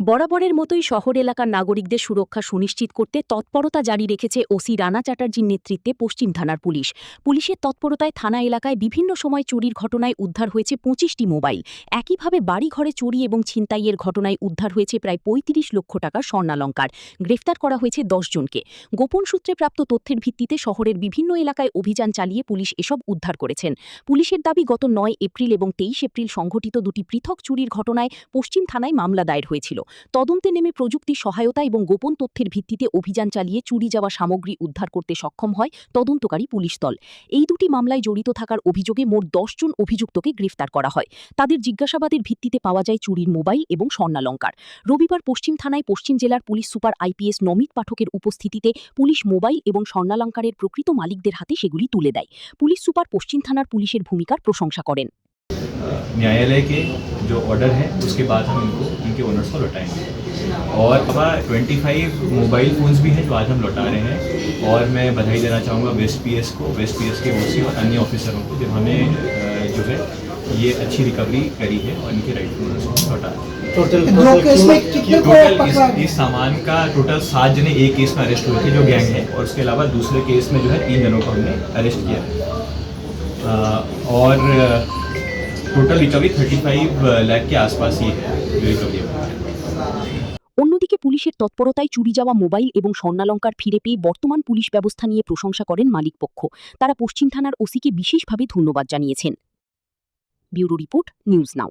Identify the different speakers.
Speaker 1: বরাবরের মতোই শহর এলাকার নাগরিকদের সুরক্ষা সুনিশ্চিত করতে তৎপরতা জারি রেখেছে ওসি রানা চ্যাটার্জির নেতৃত্বে পশ্চিম থানার পুলিশ। পুলিশের তৎপরতায় থানা এলাকায় বিভিন্ন সময় চুরির ঘটনায় উদ্ধার হয়েছে 25টি মোবাইল। একইভাবে বাড়িঘরে চুরি এবং ছিনতাইয়ের ঘটনায় উদ্ধার হয়েছে প্রায় 35 লক্ষ টাকার স্বর্ণালংকার। গ্রেফতার করা হয়েছে 10 জনকে। গোপন সূত্রে প্রাপ্ত তথ্যের ভিত্তিতে শহরের বিভিন্ন এলাকায় অভিযান চালিয়ে পুলিশ এসব উদ্ধার করেছেন। পুলিশের দাবি, গত 9 এপ্রিল এবং 23 এপ্রিল সংঘটিত দুটি পৃথক চুরির ঘটনায় পশ্চিম থানায় মামলা দায়ের হয়েছিল। তদন্তে নেমে প্রযুক্তি সহায়তা এবং গোপন তথ্যের ভিত্তিতে অভিযান চালিয়ে চুরি যাওয়া সামগ্রী উদ্ধার করতে সক্ষম হয় তদন্তকারী পুলিশ দল। এই দুটি মামলায় জড়িত থাকার অভিযোগে মোট 10 জন অভিযুক্তকে গ্রেফতার করা হয়। তাদের জিজ্ঞাসাবাদের ভিত্তিতে পাওয়া যায় চুরির মোবাইল এবং স্বর্ণালংকার। রবিবার পশ্চিম থানায় পশ্চিম জেলার পুলিশ সুপার আইপিএস নমিত পাঠকের উপস্থিতিতে পুলিশ মোবাইল এবং স্বর্ণালংকারের প্রকৃত মালিকদের হাতে সেগুলি তুলে দেয়। পুলিশ সুপার পশ্চিম থানার পুলিশের ভূমিকার প্রশংসা করেন।
Speaker 2: न्यायालय के जो ऑर्डर है उसके बाद हम इनके ओनर्स को लौटाएंगे। और अब 25 मोबाइल फ़ोन्स भी हैं जो आज हम लौटा रहे हैं। और मैं बधाई देना चाहूँगा वेस्ट पीएस के ओसी और अन्य ऑफिसरों को, जिन्होंने जो है ये अच्छी रिकवरी करी है और इनके राइट ओनर्स को लौटा है। टोटल इस सामान का टोटल 7 जने एक केस में अरेस्ट हुए थे जो गैंग है, और उसके अलावा दूसरे केस में जो है 3 जनों को हमने अरेस्ट किया है। और टोटल रिकवरी 35 लाख के आसपास ही है जो रिकवरी है।
Speaker 1: অন্যদিকে পুলিশের তৎপরতায় চুরি যাওয়া মোবাইল এবং স্বর্ণালংকার ফিরে পেয়ে বর্তমান পুলিশ ব্যবস্থা নিয়ে প্রশংসা করেন মালিকপক্ষ। তারা পশ্চিম থানার ওসিকে বিশেষভাবে ধন্যবাদ জানিয়েছেন। Bureau report, news now.